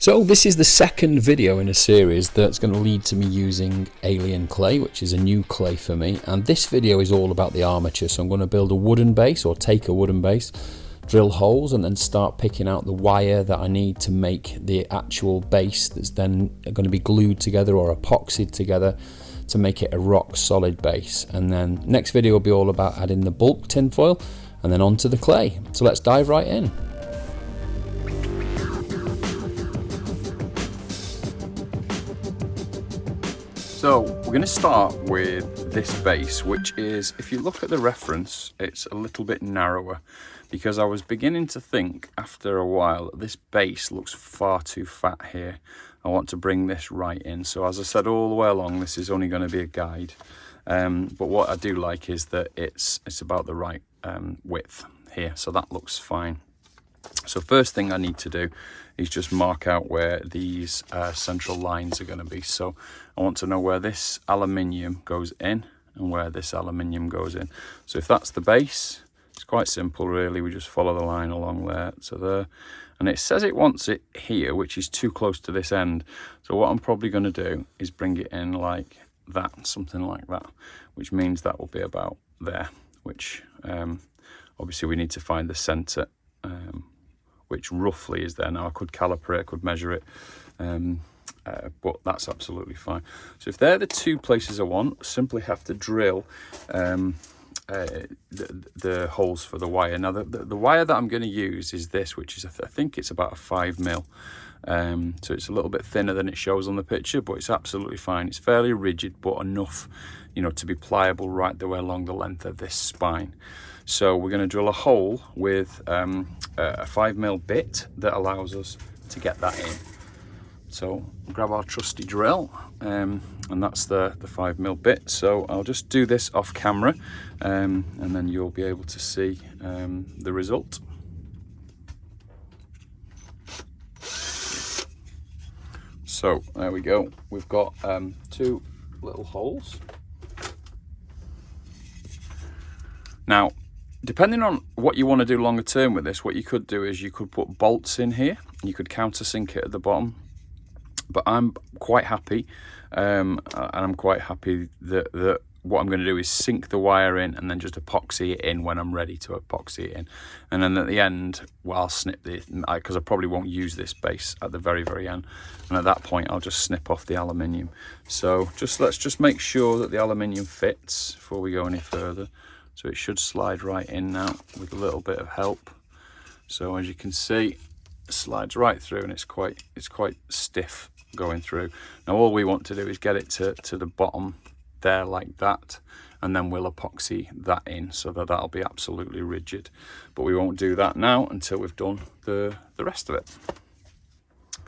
So this is the second video in a series that's going to lead to me using alien clay, which is a new clay for me, and this video is all about the armature. So I'm going to build a wooden base, or take a wooden base, drill holes, and then start picking out the wire that I need to make the actual base that's then going to be glued together or epoxied together to make it a rock solid base. And then next video will be all about adding the bulk tinfoil and then onto the clay. So let's dive right in. So we're going to start with this base, which is, if you look at the reference, it's a little bit narrower, because I was beginning to think after a while that this base looks far too fat here. I want to bring this right in. So as I said all the way along, this is only going to be a guide. But what I do like is that it's about the right width here. So that looks fine. So first thing I need to do is just mark out where these central lines are going to be. So I want to know where this aluminium goes in and where this aluminium goes in. So if that's the base, it's quite simple really. We just follow the line along there to there. And it says it wants it here, which is too close to this end. So what I'm probably going to do is bring it in like that, something like that, which means that will be about there, which obviously we need to find the center, which roughly is there. Now I could calibrate, I could measure it, but that's absolutely fine. So if they're the two places I want, simply have to drill the holes for the wire. Now the wire that I'm going to use is this, which is, I think it's about a 5mm. So it's a little bit thinner than it shows on the picture, but it's absolutely fine. It's fairly rigid, but enough, you know, to be pliable right the way along the length of this spine. So we're going to drill a hole with a 5mm bit that allows us to get that in. So grab our trusty drill, and that's the 5mm bit. So I'll just do this off camera, and then you'll be able to see the result. So there we go. We've got two little holes. Now, depending on what you want to do longer term with this, what you could do is you could put bolts in here. You could countersink it at the bottom. But I'm quite happy, and I'm quite happy that what I'm going to do is sink the wire in and then just epoxy it in when I'm ready to epoxy it in. And then at the end, well, I'll snip the, because I probably won't use this base at the very end. And at that point, I'll just snip off the aluminium. So let's just make sure that the aluminium fits before we go any further. So it should slide right in now with a little bit of help. So as you can see, it slides right through, and it's quite stiff going through. Now all we want to do is get it to the bottom there like that, and then we'll epoxy that in so that that'll be absolutely rigid. But we won't do that now until we've done the rest of it.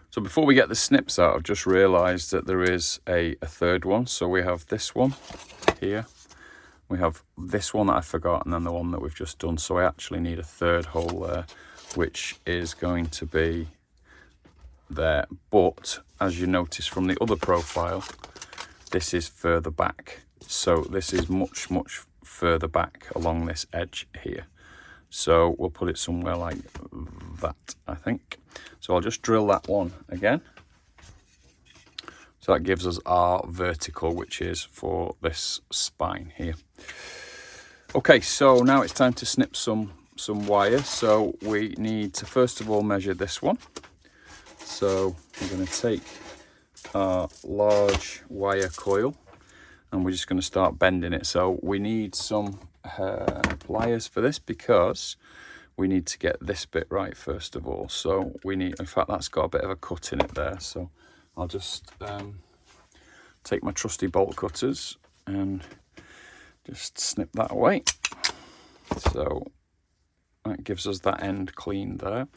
So before we get the snips out, I've just realized that there is a third one. So we have this one here, we have this one that I forgot, and then the one that we've just done. So I actually need a third hole there, which is going to be there. But as you notice from the other profile, this is further back. So this is much further back along this edge here. So we'll put it somewhere like that, I think. So I'll just drill that one again. So that gives us our vertical, which is for this spine here. Okay, so now it's time to snip some wire. So we need to first of all measure this one. So we're going to take our large wire coil and we're just going to start bending it. So we need some pliers for this, because we need to get this bit right first of all. So we need, in fact, that's got a bit of a cut in it there. So I'll just take my trusty bolt cutters and just snip that away. So that gives us that end clean there.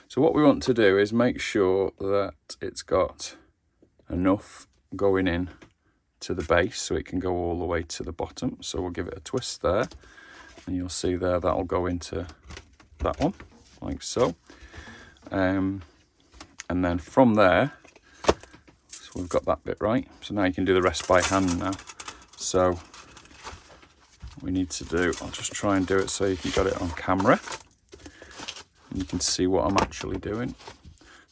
So what we want to do is make sure that it's got enough going in to the base so it can go all the way to the bottom. So we'll give it a twist there, and you'll see there that'll go into that one like so. And then from there, so we've got that bit right. So now you can do the rest by hand now. So what we need to do, I'll just try and do it so you can get it on camera. You can see what I'm actually doing.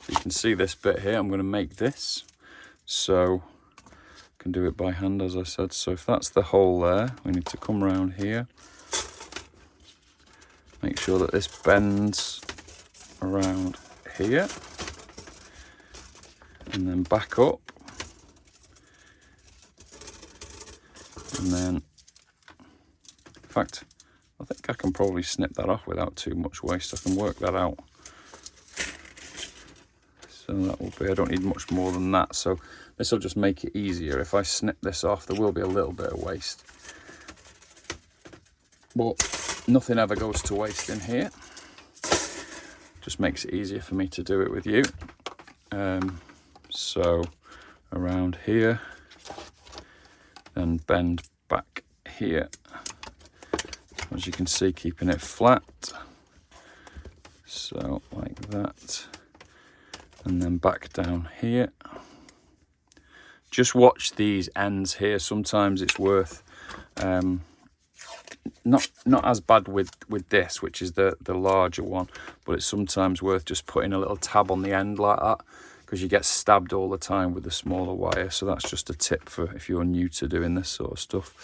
So you can see this bit here. I'm going to make this, so I can do it by hand, as I said. So if that's the hole there, we need to come around here, make sure that this bends around here, and then back up, and then, in fact, I think I can probably snip that off without too much waste. I can work that out. So that will be, I don't need much more than that. So this will just make it easier. If I snip this off, there will be a little bit of waste. But nothing ever goes to waste in here. Just makes it easier for me to do it with you. So around here, then bend back here. As you can see, keeping it flat. So like that. And then back down here. Just watch these ends here. Sometimes it's worth, not as bad with this, which is the larger one, but it's sometimes worth just putting a little tab on the end like that, because you get stabbed all the time with the smaller wire. So that's just a tip for if you're new to doing this sort of stuff.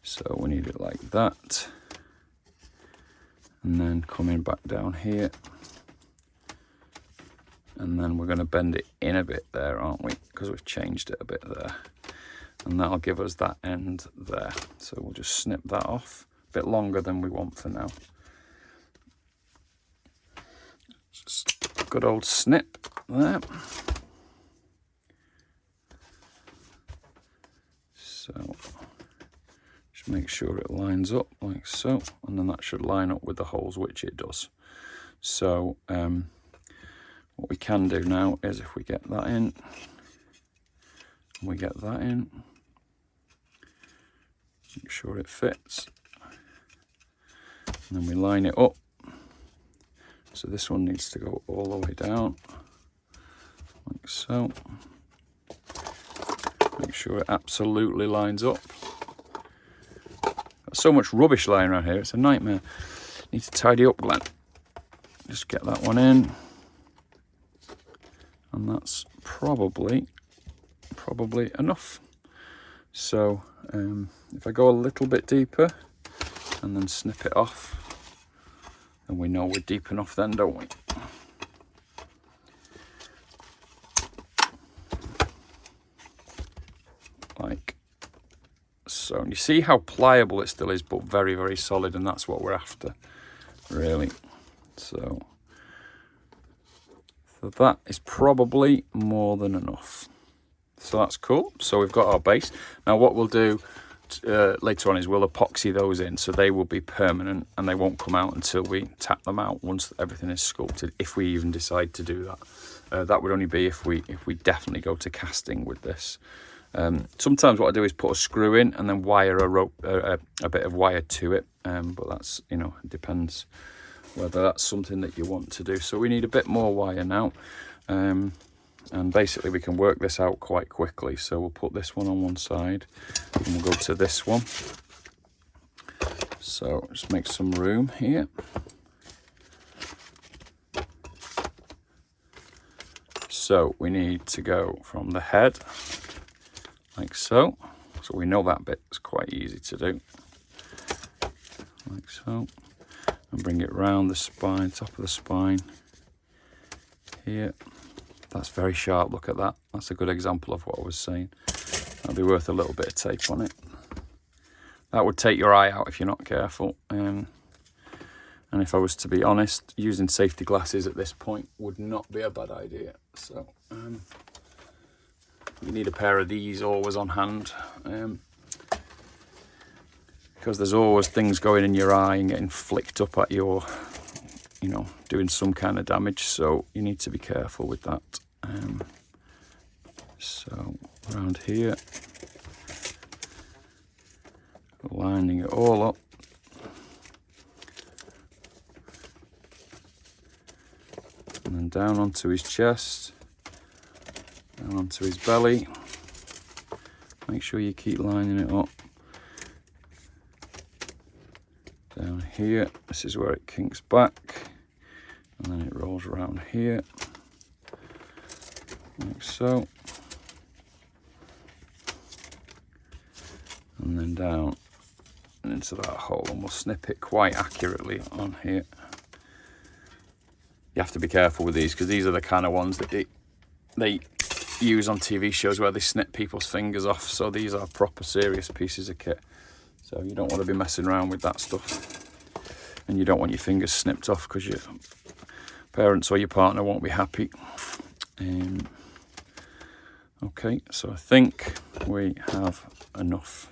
So we need it like that. And then coming back down here, and then we're going to bend it in a bit there, aren't we, because we've changed it a bit there, and that'll give us that end there. So we'll just snip that off, a bit longer than we want for now. Just a good old snip there. So make sure it lines up like so, and then that should line up with the holes, which it does. So what we can do now is, if we get that in, and we get that in, make sure it fits, and then we line it up. So this one needs to go all the way down like so. Make sure it absolutely lines up. So much rubbish lying around here, it's a nightmare. Need to tidy up, Glenn. Just get that one in, and that's probably enough. So if I go a little bit deeper and then snip it off, then we know we're deep enough then, don't we? Like so. And you see how pliable it still is, but very, very solid, and that's what we're after, really. So that is probably more than enough. So that's cool. So we've got our base. Now what we'll do later on is we'll epoxy those in, so they will be permanent and they won't come out until we tap them out, once everything is sculpted, if we even decide to do that. That would only be if we definitely go to casting with this. Sometimes what I do is put a screw in and then wire a rope, a bit of wire to it, but that's, you know, it depends whether that's something that you want to do. So we need a bit more wire now, and basically we can work this out quite quickly. So we'll put this one on one side and we'll go to this one. So just make some room here. So we need to go from the head like so. So we know that bit is quite easy to do, like so, and bring it round the spine, top of the spine here. That's very sharp, look at that. That's a good example of what I was saying. That'd be worth a little bit of tape on it. That would take your eye out if you're not careful. And if I was to be honest, using safety glasses at this point would not be a bad idea. So you need a pair of these always on hand, because there's always things going in your eye and getting flicked up at your, you know, doing some kind of damage. So you need to be careful with that. So around here, lining it all up. And then down onto his chest, down onto his belly. Make sure you keep lining it up. Down here, this is where it kinks back. goes around here, like so, and then down and into that hole, and we'll snip it quite accurately on here. You have to be careful with these because these are the kind of ones that they use on TV shows where they snip people's fingers off. So these are proper serious pieces of kit. So you don't want to be messing around with that stuff. And you don't want your fingers snipped off because your parents or your partner won't be happy. Okay, so I think we have enough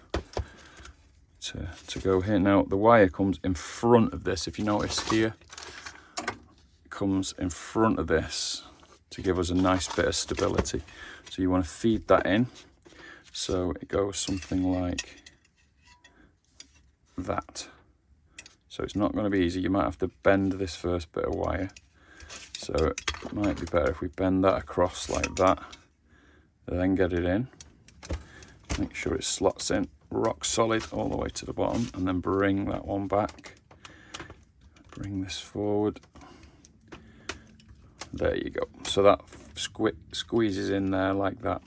to go here. Now the wire comes in front of this. If you notice here, comes in front of this to give us a nice bit of stability. So you want to feed that in, so it goes something like that. So it's not going to be easy. You might have to bend this first bit of wire, so it might be better if we bend that across like that, then get it in, make sure it slots in rock solid all the way to the bottom, and then bring that one back, bring this forward. There you go. So that squeezes in there like that.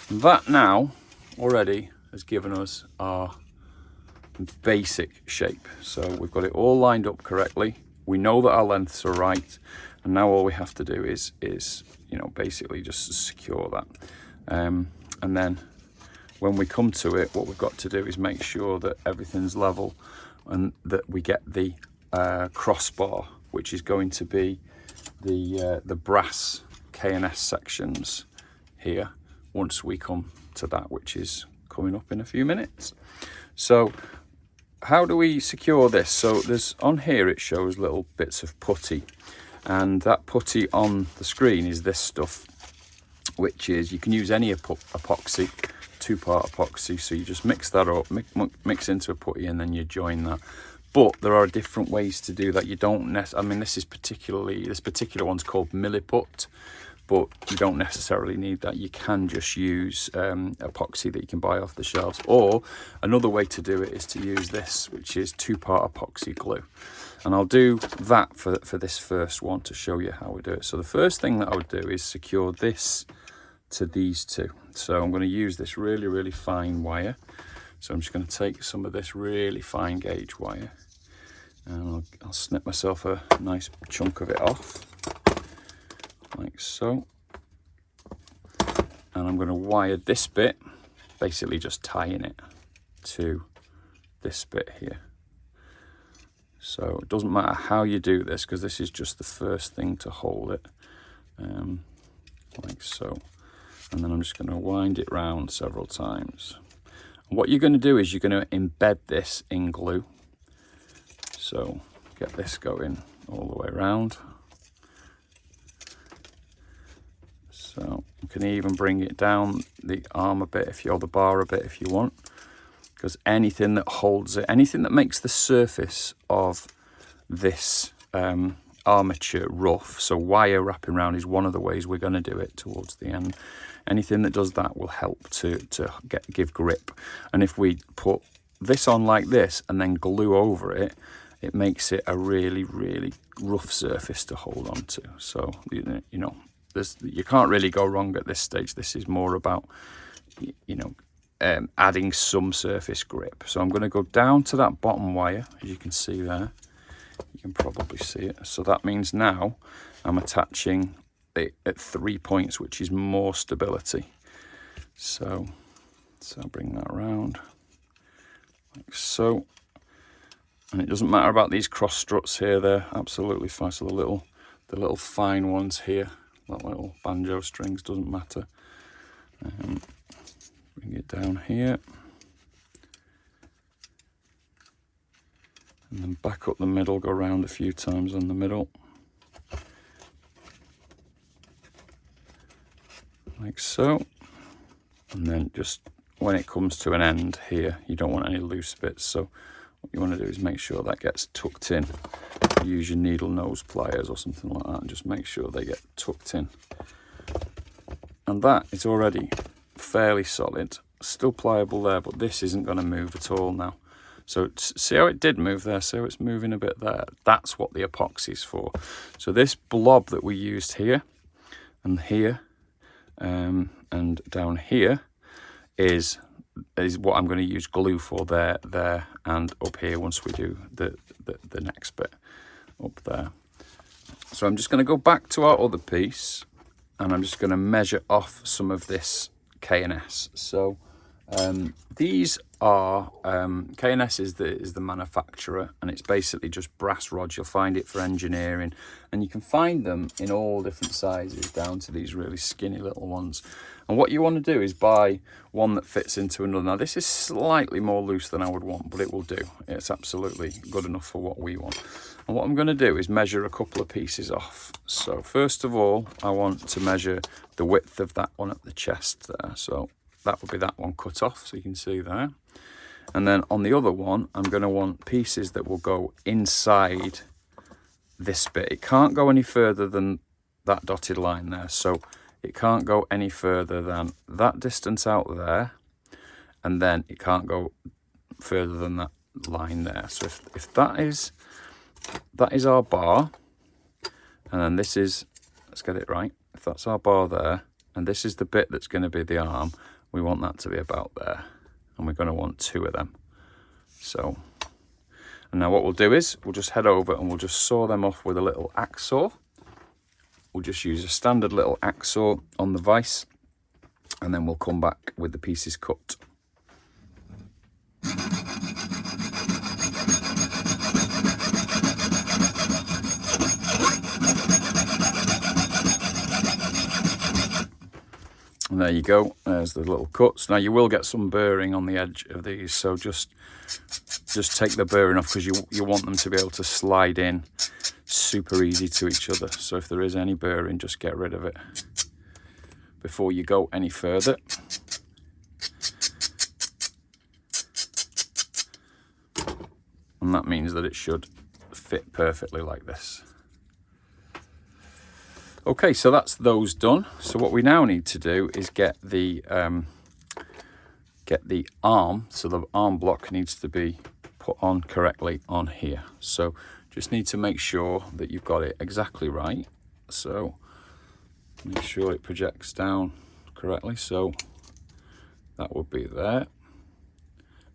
And that now already has given us our basic shape. So we've got it all lined up correctly. We know that our lengths are right, and now all we have to do is you know, basically just secure that. And then when we come to it, what we've got to do is make sure that everything's level and that we get the crossbar, which is going to be the brass K&S sections here once we come to that, which is coming up in a few minutes. So how do we secure this? So there's on here, it shows little bits of putty, and that putty on the screen is this stuff, which is, you can use any epoxy, 2-part epoxy. So you just mix that up, mix into a putty, and then you join that. But there are different ways to do that. You don't I mean, this particular one's called Milliput, but you don't necessarily need that. You can just use epoxy that you can buy off the shelves. Or another way to do it is to use this, which is 2-part epoxy glue. And I'll do that for this first one to show you how we do it. So the first thing that I would do is secure this to these two. So I'm going to use this really, really fine wire. So I'm just going to take some of this really fine gauge wire, and I'll snip myself a nice chunk of it off, like so. And I'm going to wire this bit, basically just tying it to this bit here. So it doesn't matter how you do this, because this is just the first thing to hold it, like so. And then I'm just going to wind it round several times. And what you're going to do is you're going to embed this in glue. So get this going all the way around. So you can even bring it down the arm a bit, or the bar a bit if you want, because anything that holds it, anything that makes the surface of this armature rough, so wire wrapping around is one of the ways we're going to do it towards the end. Anything that does that will help to give grip. And if we put this on like this and then glue over it, it makes it a really, really rough surface to hold on to. So, you know, you can't really go wrong at this stage. This is more about, you know, adding some surface grip. So I'm going to go down to that bottom wire, as you can see there. You can probably see it. So that means now I'm attaching it at 3 points, which is more stability. So I'll bring that around like so. And it doesn't matter about these cross struts here, they're absolutely fine. So the little fine ones here, that little banjo strings, doesn't matter. Bring it down here. And then back up the middle, go around a few times on the middle. Like so. And then just when it comes to an end here, you don't want any loose bits. So what you want to do is make sure that gets tucked in. Use your needle nose pliers or something like that and just make sure they get tucked in. And that is already fairly solid. Still pliable there, but this isn't going to move at all now. So see how it did move there? So it's moving a bit there. That's what the epoxy's for. So this blob that we used here and here and down here is what I'm going to use glue for there, and up here once we do the next bit up there. So I'm just going to go back to our other piece, and I'm just going to measure off some of this K&S. So these are K&S is the manufacturer, and it's basically just brass rods. You'll find it for engineering, and you can find them in all different sizes down to these really skinny little ones. And what you want to do is buy one that fits into another. Now this is slightly more loose than I would want, but it will do. It's absolutely good enough for what we want. And what I'm going to do is measure a couple of pieces off. So first of all, I want to measure the width of that one at the chest there. So that would be that one cut off, so you can see there. And then on the other one, I'm going to want pieces that will go inside this bit. It can't go any further than that dotted line there. So it can't go any further than that distance out there. And then it can't go further than that line there. So if that is our bar, and then this is, let's get it right. If that's our bar there, and this is the bit that's going to be the arm, we want that to be about there, and we're going to want 2 of them. So, and now what we'll do is we'll just head over and we'll just saw them off with a little axe saw. We'll just use a standard little axe saw on the vise, and then we'll come back with the pieces cut. And there you go, there's the little cuts. Now you will get some burring on the edge of these, so just take the burring off, because you want them to be able to slide in super easy to each other. So if there is any burring, just get rid of it before you go any further. And that means that it should fit perfectly like this. Okay, so that's those done. So what we now need to do is get the arm. So the arm block needs to be put on correctly on here. So just need to make sure that you've got it exactly right. So make sure it projects down correctly. So that would be there.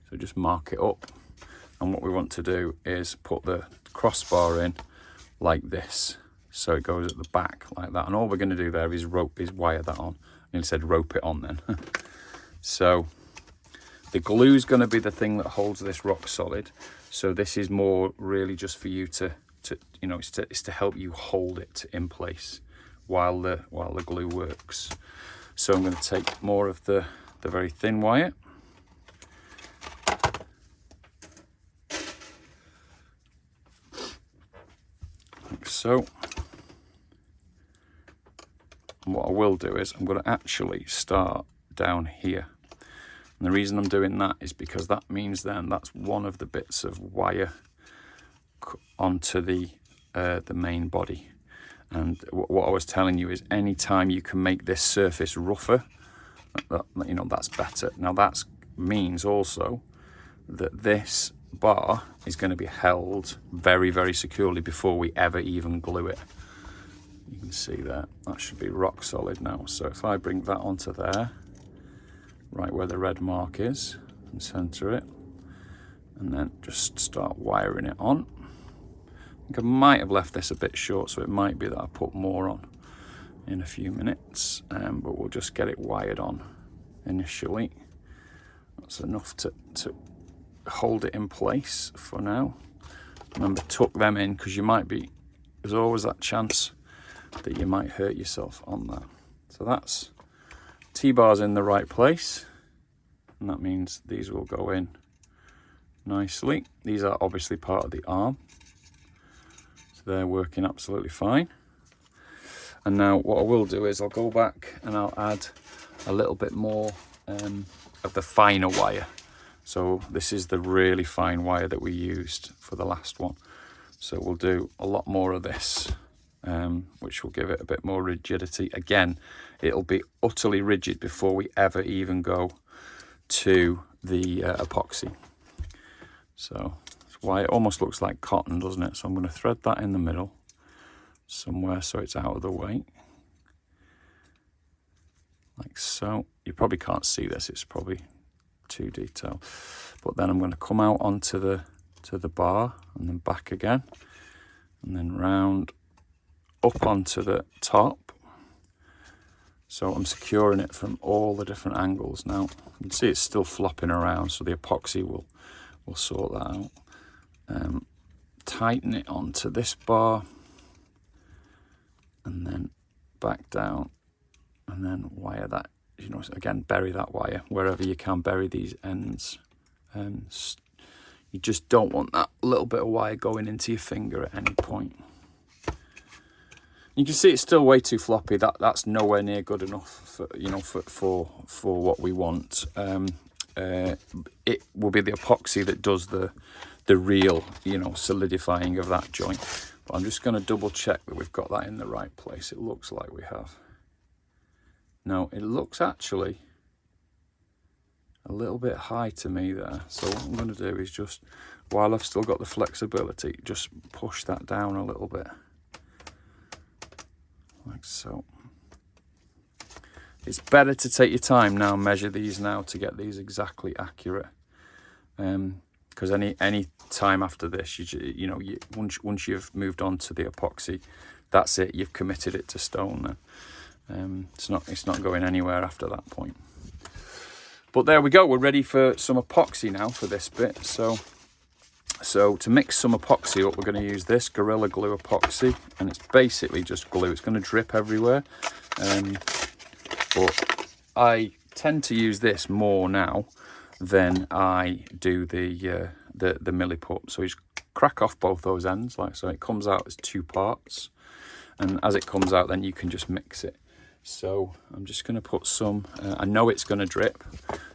So just mark it up. And what we want to do is put the crossbar in like this. So it goes at the back like that. And all we're going to do there is wire that on. I nearly said rope it on then. So the glue is going to be the thing that holds this rock solid. So this is more really just for you to you know, it's to help you hold it in place while the glue works. So I'm going to take more of the very thin wire. Like so. And what I will do is I'm going to actually start down here. And the reason I'm doing that is because that means then that's one of the bits of wire onto the main body. And what I was telling you is any time you can make this surface rougher, you know, that's better. Now that means also that this bar is going to be held very, very securely before we ever even glue it. You can see that should be rock solid now. So if I bring that onto there, right where the red mark is, and center it, and then just start wiring it on. I think I might have left this a bit short, so it might be that I put more on in a few minutes, but we'll just get it wired on initially. That's enough to hold it in place for now. Remember, tuck them in, because there's always that chance that you might hurt yourself on that. So that's T-bars in the right place, and that means these will go in nicely. These are obviously part of the arm, so they're working absolutely fine. And now what I will do is I'll go back and I'll add a little bit more of the finer wire. So this is the really fine wire that we used for the last one. So we'll do a lot more of this, which will give it a bit more rigidity. Again, it'll be utterly rigid before we ever even go to the epoxy. So that's why it almost looks like cotton, doesn't it? So I'm going to thread that in the middle somewhere so it's out of the way. Like so. You probably can't see this, it's probably too detailed. But then I'm going to come out onto the bar and then back again. And then round up onto the top. So I'm securing it from all the different angles. Now you can see it's still flopping around, so the epoxy will sort that out. Tighten it onto this bar and then back down, and then wire that, you know, again, bury that wire wherever you can, bury these ends. You just don't want that little bit of wire going into your finger at any point. You can see it's still way too floppy. That's nowhere near good enough for, you know, for what we want. It will be the epoxy that does the real, you know, solidifying of that joint. But I'm just going to double check that we've got that in the right place. It looks like we have. No, it looks actually a little bit high to me there. So what I'm going to do is just, while I've still got the flexibility, just push that down a little bit. Like so. It's better to take your time now, measure these now to get these exactly accurate. Because any time after this, you know, once you've moved on to the epoxy, that's it. You've committed it to stone. It's not going anywhere after that point. But there we go. We're ready for some epoxy now for this bit. So to mix some epoxy up, we're going to use this Gorilla Glue epoxy, and it's basically just glue. It's going to drip everywhere. But I tend to use this more now than I do the milliput. So you just crack off both those ends like so. It comes out as 2 parts, and as it comes out, then you can just mix it. So I'm just going to put some. I know it's going to drip,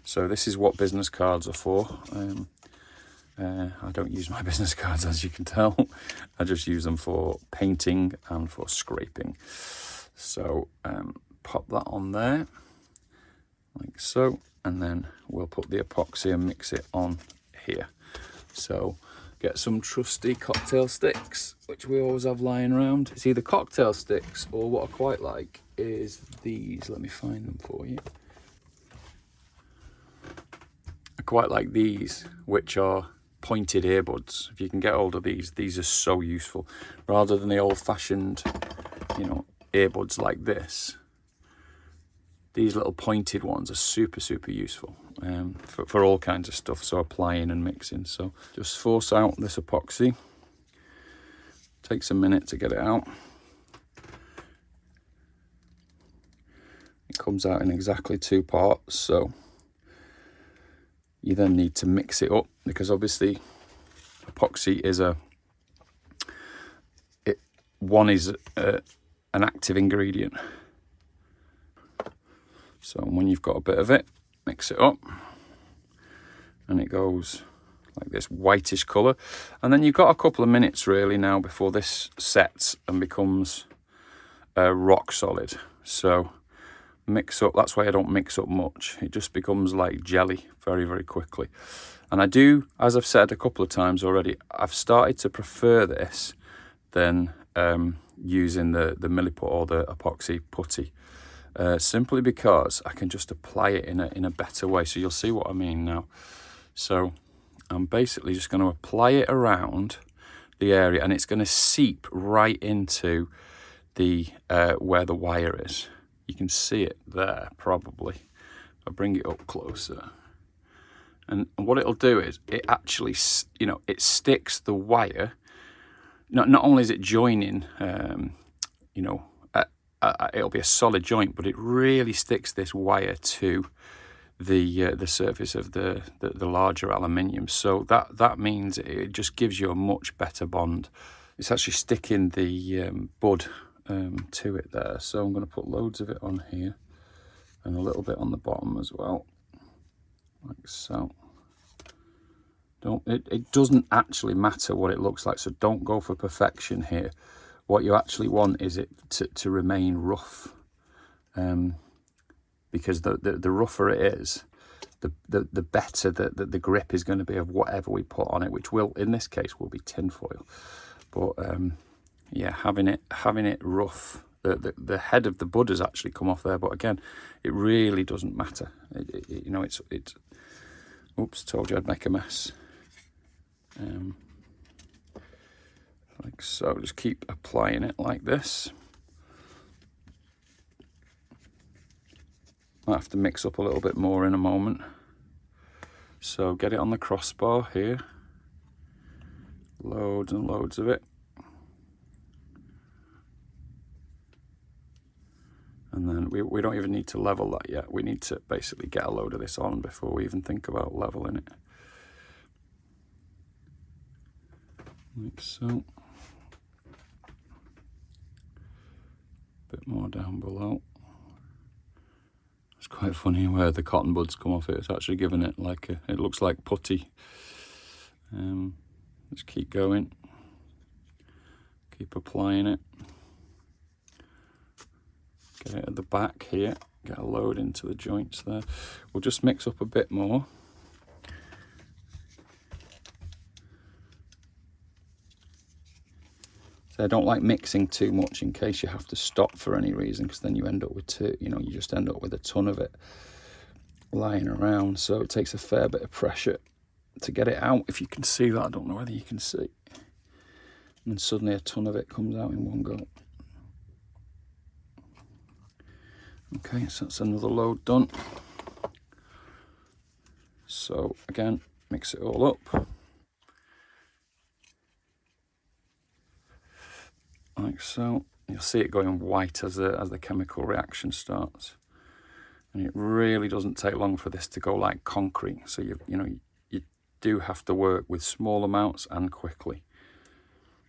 so this is what business cards are for. I don't use my business cards, as you can tell. I just use them for painting and for scraping. So pop that on there, like so, and then we'll put the epoxy and mix it on here. So get some trusty cocktail sticks, which we always have lying around. It's either cocktail sticks, or what I quite like is these. Let me find them for you. I quite like these, which are pointed earbuds. If you can get hold of these are so useful. Rather than the old-fashioned, you know, earbuds like this, these little pointed ones are super useful for all kinds of stuff, so applying and mixing. So just force out this epoxy. Takes a minute to get it out. It comes out in exactly 2 parts, so you then need to mix it up, because obviously epoxy is one is an active ingredient. So when you've got a bit of it, mix it up, and it goes like this whitish colour. And then you've got a couple of minutes really now before this sets and becomes rock solid. So mix up, that's why I don't mix up much. It just becomes like jelly very quickly. And I do, as I've said a couple of times already, I've started to prefer this than using the milliput or the epoxy putty. Simply because I can just apply it in a better way. So you'll see what I mean now. So I'm basically just going to apply it around the area, and it's going to seep right into the where the wire is. You can see it there probably. I'll bring it up closer. And what it'll do is it actually, you know, it sticks the wire. Not only is it joining, you know, it'll be a solid joint, but it really sticks this wire to the surface of the larger aluminium. So that means it just gives you a much better bond. It's actually sticking the bud to it there. So I'm going to put loads of it on here and a little bit on the bottom as well, like so. It doesn't actually matter what it looks like, so don't go for perfection here. What you actually want is it to remain rough, because the rougher it is, the better the grip is going to be of whatever we put on it, which will, in this case, will be tinfoil. But yeah, having it rough, the head of the bud has actually come off there, but again, it really doesn't matter. You know, it's oops, told you I'd make a mess. Like so, just keep applying it like this. Might have to mix up a little bit more in a moment. So get it on the crossbar here. Loads and loads of it. And then we don't even need to level that yet. We need to basically get a load of this on before we even think about leveling it. Like so. Bit more down below. It's quite funny where the cotton buds come off it. It's actually giving it like it looks like putty. Just keep going. Keep applying it. Get it at the back here. Get a load into the joints there. We'll just mix up a bit more. So I don't like mixing too much in case you have to stop for any reason, because then you end up with you just end up with a ton of it lying around. So it takes a fair bit of pressure to get it out. If you can see that, I don't know whether you can see. And then suddenly a ton of it comes out in one go. Okay, so that's another load done. So again, mix it all up. Like so. You'll see it going white as the chemical reaction starts. And it really doesn't take long for this to go like concrete. So you do have to work with small amounts and quickly.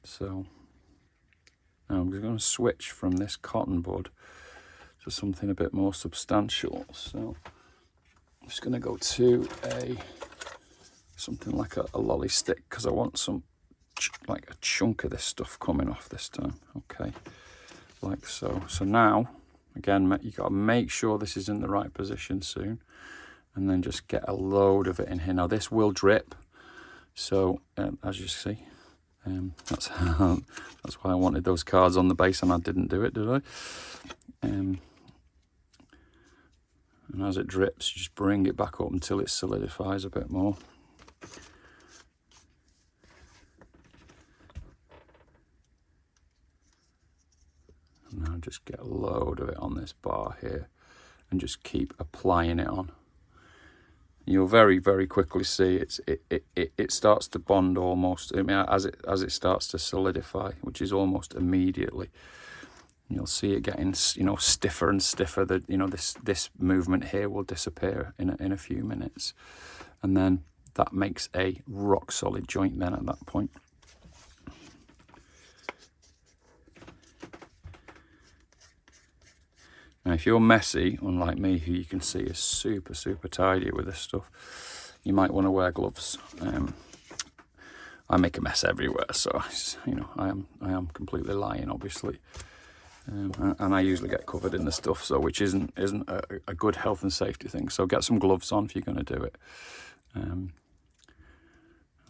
So now I'm just going to switch from this cotton bud to something a bit more substantial. So I'm just going to go to something like a lolly stick, because I want some like a chunk of this stuff coming off this time. Okay, like so. So now again, you got to make sure this is in the right position soon, and then just get a load of it in here. Now this will drip, so as you see, that's why I wanted those cards on the base, and I didn't do it, did I? And as it drips, you just bring it back up until it solidifies a bit more. And now just get a load of it on this bar here and just keep applying it on. You'll very, very quickly see it starts to bond almost. I mean, as it starts to solidify, which is almost immediately. You'll see it getting, stiffer and stiffer. This movement here will disappear in a few minutes, and then that makes a rock solid joint. Then at that point, now if you're messy, unlike me, who you can see is super tidy with this stuff, you might want to wear gloves. I make a mess everywhere, so I am completely lying, obviously. And I usually get covered in the stuff, so which isn't a good health and safety thing. So get some gloves on if you're going to do it, and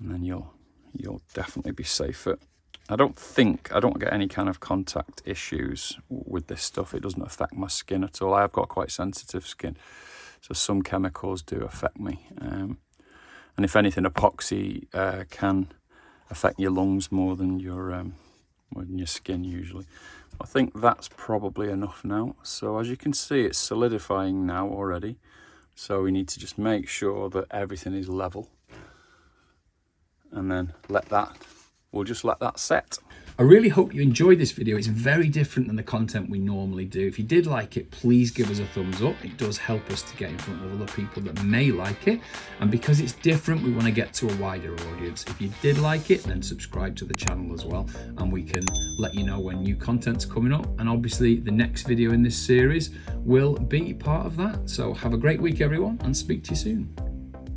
then you'll definitely be safer. I don't get any kind of contact issues with this stuff. It doesn't affect my skin at all. I have got quite sensitive skin, so some chemicals do affect me. And if anything, epoxy can affect your lungs more than your skin usually. I think that's probably enough now. So as you can see, it's solidifying now already. So we need to just make sure that everything is level, and then we'll just let that set. I really hope you enjoyed this video. It's very different than the content we normally do. If you did like it, please give us a thumbs up. It does help us to get in front of other people that may like it. And because it's different, we want to get to a wider audience. If you did like it, then subscribe to the channel as well, and we can let you know when new content's coming up. And obviously the next video in this series will be part of that. So have a great week, everyone, and speak to you soon.